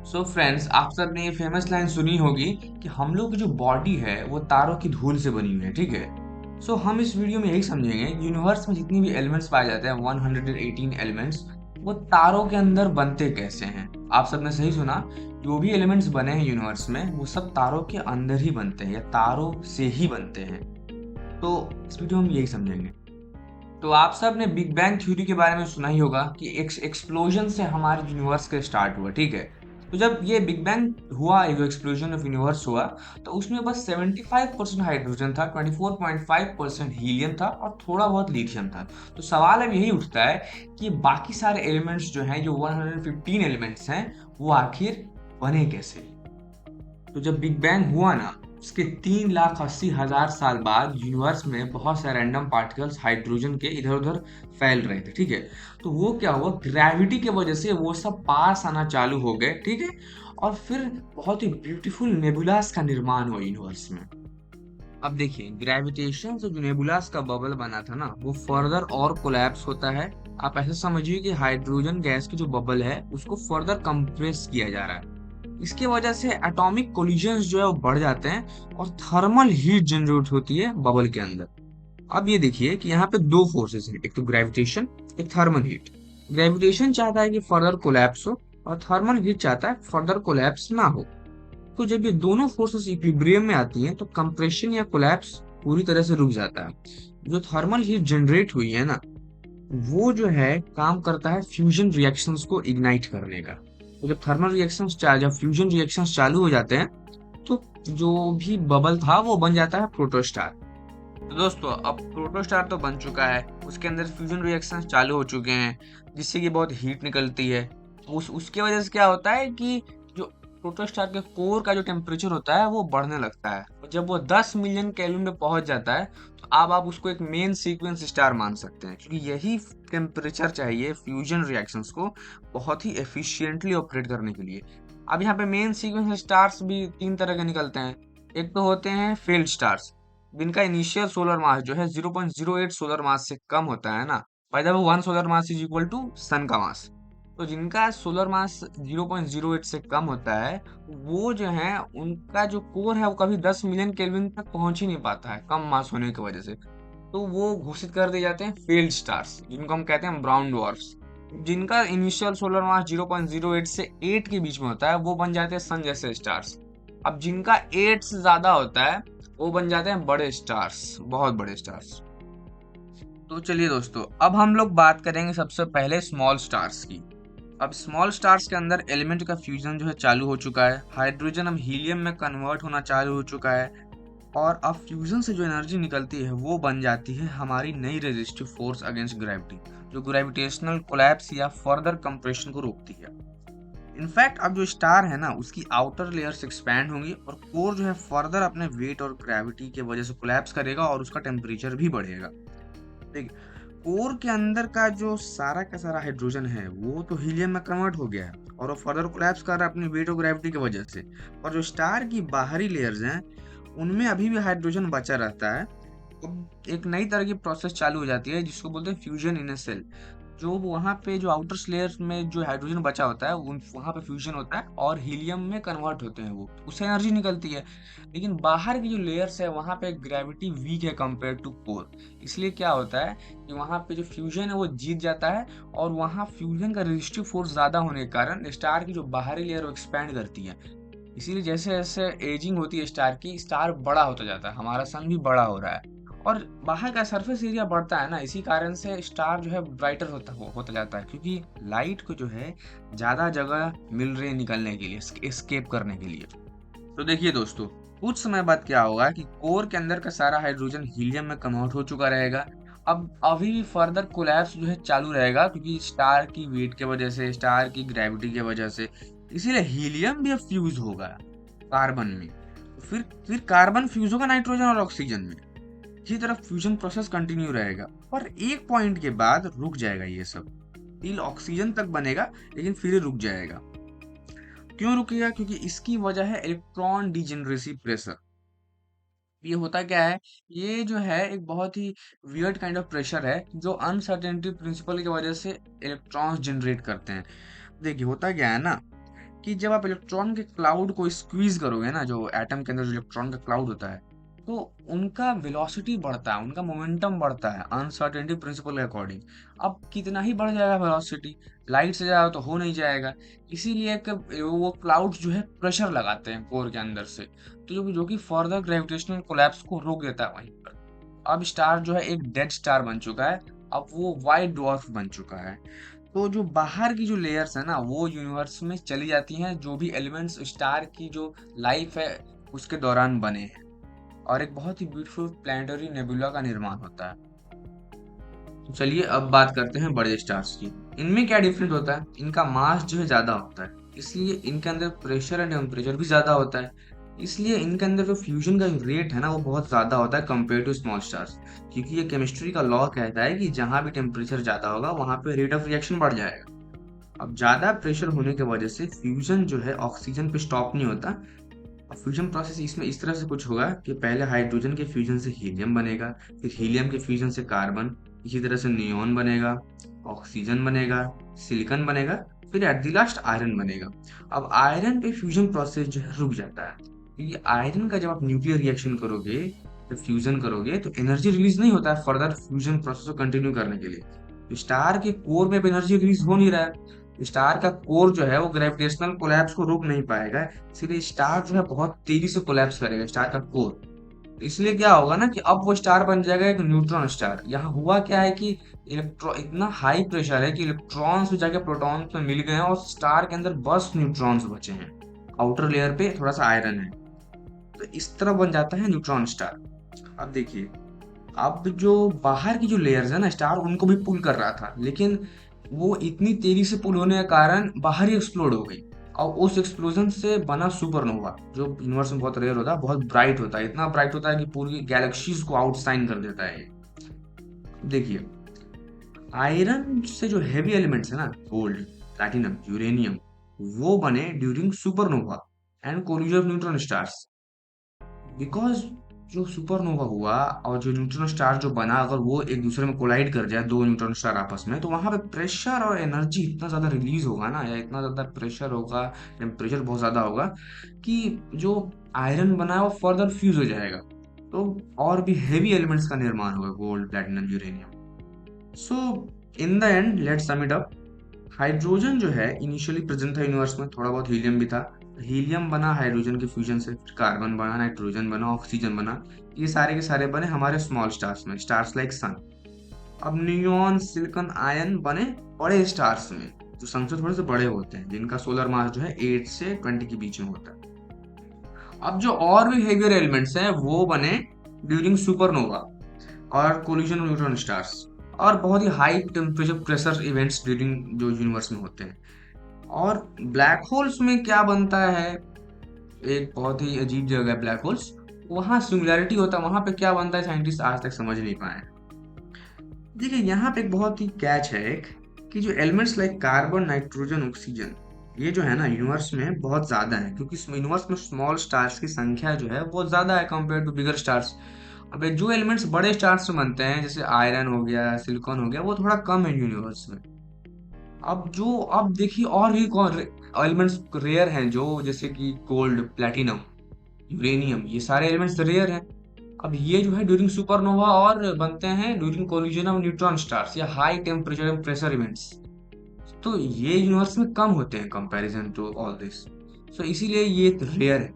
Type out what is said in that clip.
So friends, आप सबने ये फेमस लाइन सुनी होगी कि हम लोग की जो बॉडी है वो तारों की धूल से बनी हुई है, ठीक है। सो हम इस वीडियो में यही समझेंगे यूनिवर्स में जितनी भी एलिमेंट्स पाए जाते हैं 118 एलिमेंट्स, वो तारों के अंदर बनते कैसे हैं। आप सबने सही सुना, जो भी एलिमेंट्स बने हैं यूनिवर्स में वो सब तारों के अंदर ही बनते हैं या तारों से ही बनते हैं। तो इस वीडियो में हम यही समझेंगे। तो आप सब ने बिग बैंग थ्योरी के बारे में सुना ही होगा कि एक एक्सप्लोजन से हमारे यूनिवर्स का स्टार्ट हुआ, ठीक है। तो जब ये बिग बैंग हुआ, ये जो एक्सप्लोजन ऑफ यूनिवर्स हुआ, तो उसमें बस 75% हाइड्रोजन था, 24.5% हीलियम था और थोड़ा बहुत लिथियम था। तो सवाल अब यही उठता है कि बाकी सारे एलिमेंट्स जो हैं, जो 115 एलिमेंट्स हैं, वो आखिर बने कैसे। तो जब बिग बैंग हुआ ना, उसके 3,80,000 साल बाद यूनिवर्स में बहुत सारे रैंडम पार्टिकल्स हाइड्रोजन के इधर उधर फैल रहे थे, ठीक है। तो वो क्या हुआ, ग्रेविटी की वजह से वो सब पास आना चालू हो गए, ठीक है। और फिर बहुत ही ब्यूटीफुल नेबुलास का निर्माण हुआ यूनिवर्स में। अब देखिए, ग्रेविटेशन से जो नेबुलास का बबल बना था ना, वो फर्दर और कोलैप्स होता है। आप ऐसे समझिए कि हाइड्रोजन गैस की जो बबल है उसको फर्दर कंप्रेस किया जा रहा है। इसकी वजह से एटॉमिक कोलिजन्स जो है वो बढ़ जाते हैं और थर्मल हीट जनरेट होती है बबल के अंदर। अब ये देखिए कि यहाँ पे दो फोर्सेस हैं, एक तो ग्रेविटेशन, एक थर्मल हीट। ग्रेविटेशन चाहता है कि फर्दर कोलैप्स हो और थर्मल हीट चाहता है फर्दर कोलैप्स ना हो। तो जब ये दोनों फोर्सेस इक्विलिब्रियम में आती हैं तो कंप्रेशन या कोलैप्स पूरी तरह से रुक जाता है। जो थर्मल हीट जनरेट हुई है ना, वो जो है काम करता है फ्यूजन रिएक्शंस को इग्नाइट करने का। तो जब फ्यूजन रिएक्शंस चालू हो जाते हैं तो जो भी बबल था वो बन जाता है प्रोटोस्टार। तो दोस्तों, अब प्रोटोस्टार तो बन चुका है, उसके अंदर फ्यूजन रिएक्शंस चालू हो चुके हैं, जिससे कि बहुत हीट निकलती है। उसके वजह से क्या होता है कि जो प्रोटोस्टार के कोर का जो टेम्परेचर होता है वो बढ़ने लगता है, और जब वो 10 मिलियन केल्विन पे पहुंच जाता है तो अब आप उसको एक मेन सीक्वेंस स्टार मान सकते हैं, क्योंकि यही टेम्परेचर चाहिए फ्यूजन रिएक्शंस को बहुत ही एफिशिएंटली ऑपरेट करने के लिए। अब यहाँ पे मेन सीक्वेंस स्टार्स भी तीन तरह के निकलते हैं। एक तो होते हैं फेल्ड स्टार्स, जिनका इनिशियल सोलर मास जो है 0.08 सोलर मास से कम होता है ना। By the way 1 solar mass is equal to sun का मास। तो जिनका सोलर मास 0.08 से कम होता है, वो जो है उनका जो कोर है वो कभी 10 मिलियन केल्विन तक पहुंच ही नहीं पाता है, कम मास होने की वजह से। तो वो घोषित कर दिए जाते हैं फेल्ड स्टार्स, जिनको हम कहते हैं ब्राउन डवार्फ्स। जिनका इनिशियल सोलर मास 0.08 से 8 के बीच में होता है वो बन जाते हैं सन जैसे स्टार्स। अब जिनका 8 से ज्यादा होता है वो बन जाते हैं बड़े स्टार्स, बहुत बड़े स्टार्स। तो चलिए दोस्तों, अब हम लोग बात करेंगे सबसे पहले स्मॉल स्टार्स की। अब स्मॉल स्टार्स के अंदर एलिमेंट का फ्यूजन जो है चालू हो चुका है, हाइड्रोजन अब हीलियम में कन्वर्ट होना चालू हो चुका है, और अब फ्यूजन से जो एनर्जी निकलती है वो बन जाती है हमारी नई रेजिस्टिव फोर्स अगेंस्ट ग्रेविटी, जो ग्रेविटेशनल कोलैप्स या फर्दर कंप्रेशन को रोकती है। इनफैक्ट अब जो स्टार है ना, उसकी आउटर लेयर्स एक्सपैंड होंगी और कोर जो है फर्दर अपने वेट और ग्रेविटी की वजह से कोलैप्स करेगा और उसका टेम्परेचर भी बढ़ेगा। देखिए, कोर के अंदर का जो सारा का सारा हाइड्रोजन है वो तो हीलियम में कन्वर्ट हो गया है और वो फर्दर कोलैप्स कर रहा है अपनी वेट और ग्रेविटी की वजह से। और जो स्टार की बाहरी लेयर्स हैं, उनमें अभी भी हाइड्रोजन बचा रहता है। अब एक नई तरह की प्रोसेस चालू हो जाती है जिसको बोलते हैं फ्यूजन इन अ सेल। जो वहाँ पे जो आउटर लेयर्स में जो हाइड्रोजन बचा होता है उन वहाँ पे फ्यूजन होता है और हीलियम में कन्वर्ट होते हैं, वो उससे एनर्जी निकलती है। लेकिन बाहर की जो लेयर्स है वहाँ पे ग्रेविटी वीक है कंपेयर टू कोर। इसलिए क्या होता है कि वहाँ पे जो फ्यूजन है वो जीत जाता है, और वहाँ फ्यूजन का रेजिस्टिव फोर्स ज्यादा होने के कारण स्टार की जो बाहरी लेयर वो एक्सपैंड करती है। इसीलिए जैसे जैसे एजिंग होती है स्टार की, स्टार बड़ा होता जाता है, हमारा सन भी बड़ा हो रहा है। और बाहर का सरफेस एरिया बढ़ता है ना, इसी कारण से स्टार जो है ब्राइटर होता जाता है, क्योंकि लाइट को जो है ज्यादा जगह मिल रही है निकलने के लिए, एस्केप करने के लिए। तो देखिए दोस्तों, कुछ समय बाद क्या होगा कि कोर के अंदर का सारा हाइड्रोजन हीलियम में कन्वर्ट हो चुका रहेगा। अब अभी भी फर्दर कोलैप्स जो है चालू रहेगा, क्योंकि स्टार की वेट की वजह से, स्टार की ग्रेविटी की वजह से। इसीलिए हीलियम भी अब फ्यूज होगा कार्बन में, फिर कार्बन फ्यूज होगा नाइट्रोजन और ऑक्सीजन में। इसी तरह फ्यूजन प्रोसेस कंटिन्यू रहेगा, और एक पॉइंट के बाद रुक जाएगा ये सब। टिल ऑक्सीजन तक बनेगा, लेकिन फिर रुक जाएगा। क्यों रुकेगा? क्योंकि इसकी वजह है इलेक्ट्रॉन डिजेनरेसी प्रेशर। ये होता क्या है, ये जो है एक बहुत ही वियर्ड काइंड ऑफ प्रेशर है जो अनसर्टेनिटी प्रिंसिपल की वजह से इलेक्ट्रॉन्स जनरेट करते हैं। देखिए, होता क्या है ना कि जब आप इलेक्ट्रॉन के क्लाउड को स्क्वीज करोगे ना, जो एटम के अंदर जो इलेक्ट्रॉन का क्लाउड होता है, तो उनका वेलोसिटी बढ़ता है, उनका मोमेंटम बढ़ता है अनसर्टेनिटी प्रिंसिपल के अकॉर्डिंग। अब कितना ही बढ़ जाएगा वेलोसिटी, लाइट से जाएगा तो हो नहीं जाएगा। इसीलिए वो क्लाउड्स जो है प्रेशर लगाते हैं कोर के अंदर से, तो जो कि फर्दर ग्रेविटेशनल कोलैप्स को रोक देता है वहीं पर। अब स्टार जो है एक डेड स्टार बन चुका है, अब वो वाइट ड्वार्फ बन चुका है। तो जो बाहर की जो लेयर्स है ना, वो यूनिवर्स में चली जाती हैं, जो भी एलिमेंट्स स्टार की जो लाइफ है उसके दौरान बने हैं, और एक बहुत ही ब्यूटीफुल प्लैनेटरी नेबुला का निर्माण होता है। तो चलिए अब बात करते हैं बड़े स्टार्स की। इनमें क्या डिफरेंस होता है, इनका मास जो है ज्यादा होता है, इसलिए इनके अंदर प्रेशर एंड टेम्परेचर भी ज्यादा होता है। इसलिए इनके अंदर जो फ्यूजन का रेट है ना, वो बहुत ज्यादा होता है कंपेयर टू स्मॉल स्टार्स। क्योंकि ये केमिस्ट्री का लॉ कहता है कि जहां भी टेम्परेचर ज्यादा होगा वहां पे रेट ऑफ रिएक्शन बढ़ जाएगा। अब ज्यादा प्रेशर होने की वजह से फ्यूजन जो है ऑक्सीजन पे स्टॉप नहीं होता। अब फ्यूजन प्रोसेस इसमें इस तरह से कुछ होगा कि पहले हाइड्रोजन के फ्यूजन से हीलियम बनेगा, फिर हीलियम के फ्यूजन से कार्बन, इसी तरह से नियॉन बनेगा, ऑक्सीजन बनेगा, सिलिकॉन बनेगा, फिर एट द लास्ट आयरन बनेगा। अब आयरन पे फ्यूजन प्रोसेस जो है रुक जाता है, क्योंकि आयरन का जब आप न्यूक्लियर रिएक्शन करोगे, जब फ्यूजन करोगे तो एनर्जी रिलीज नहीं होता है फर्दर फ्यूजन प्रोसेस को कंटिन्यू करने के लिए। स्टार के कोर में एनर्जी रिलीज हो नहीं रहा है, स्टार का कोर जो है वो ग्रेविटेशनल कोलैप्स को रोक नहीं पाएगा, इसीलिए स्टार जो है बहुत तेजी से कोलैप्स करेगा स्टार का कोर। इसलिए क्या होगा ना कि अब वो स्टार बन जाएगा एक न्यूट्रॉन स्टार। यहाँ हुआ क्या है कि इलेक्ट्रॉन इतना हाई प्रेशर है कि इलेक्ट्रॉन्स जाके प्रोटॉन्स में मिल गए हैं और स्टार के अंदर बस न्यूट्रॉन्स बचे हैं, आउटर लेयर पे थोड़ा सा आयरन है, तो इस तरह बन जाता है न्यूट्रॉन स्टार। अब देखिए, अब जो बाहर की जो लेयर्स है ना, स्टार उनको भी पुल कर रहा था, लेकिन वो इतनी तेजी से पुल होने के कारण बाहर ही एक्सप्लोड हो गई। और उस एक्सप्लोजन से बना सुपरनोवा, जो यूनिवर्स में बहुत रेयर होता है, बहुत ब्राइट होता है, इतना ब्राइट होता है कि पूरी गैलेक्सीज को आउटशाइन कर देता है ये। देखिए, आयरन से जो हैवी एलिमेंट्स है ना, गोल्ड, प्लैटिनम, यूरेनियम, वो बने during supernova and collision of neutron stars. Because जो सुपरनोवा हुआ और जो न्यूट्रॉन स्टार जो बना, अगर वो एक दूसरे में कोलाइड कर जाए, दो न्यूट्रॉन स्टार आपस में, तो वहां पे प्रेशर और एनर्जी इतना ज्यादा रिलीज होगा ना, या इतना ज्यादा प्रेशर होगा, टेम्परेचर बहुत ज्यादा होगा, कि जो आयरन बना है वो फर्दर फ्यूज हो जाएगा, तो और भी हेवी एलिमेंट्स का निर्माण होगा, gold, platinum, uranium. So in the end let's sum it up. Hydrogen जो है इनिशियली प्रेजेंट था यूनिवर्स में, थोड़ा बहुत हीलियम भी था। हीलियम बना हाइड्रोजन के फ्यूजन से, फिर कार्बन बना, नाइट्रोजन बना, ऑक्सीजन बना। ये सारे के सारे बने हमारे स्मॉल स्टार्स में, स्टार्स लाइक सन। अब नियॉन, सिलिकॉन, आयन बने बड़े स्टार्स में, जो सन से थोड़े से बड़े होते हैं, जिनका सोलर मास जो है 8 से 20 के बीच में होता है। अब जो और भी हेवियर एलिमेंट्स हैं वो बने ड्यूरिंग सुपरनोवा और कोलिजन न्यूट्रॉन स्टार्स, और बहुत ही high temperature pressure events during जो यूनिवर्स में होते हैं। और ब्लैक होल्स में क्या बनता है, एक बहुत ही अजीब जगह है ब्लैक होल्स, वहां सिंगुलैरिटी होता है, वहां पे क्या बनता है साइंटिस्ट आज तक समझ नहीं पाए। देखिए, यहाँ पे एक बहुत ही कैच है एक, कि जो elements like carbon, nitrogen, oxygen, ये जो है ना यूनिवर्स में बहुत ज्यादा है, क्योंकि यूनिवर्स में स्मॉल स्टार्स की संख्या जो है बहुत ज्यादा है कंपेयर टू बिगर स्टार्स। अब ये जो एलिमेंट्स बड़े स्टार्स से बनते हैं, जैसे आयरन हो गया, सिलिकॉन हो गया, वो थोड़ा कम है यूनिवर्स में। अब देखिए, और भी एलिमेंट्स रेयर हैं, जो जैसे कि गोल्ड, प्लैटिनम, यूरेनियम, ये सारे एलिमेंट्स रेयर हैं। अब ये जो है ड्यूरिंग सुपरनोवा और बनते हैं during collision of neutron stars या high temperature and pressure events. तो ये यूनिवर्स में कम होते हैं comparison to all this, so इसीलिए ये रेयर है।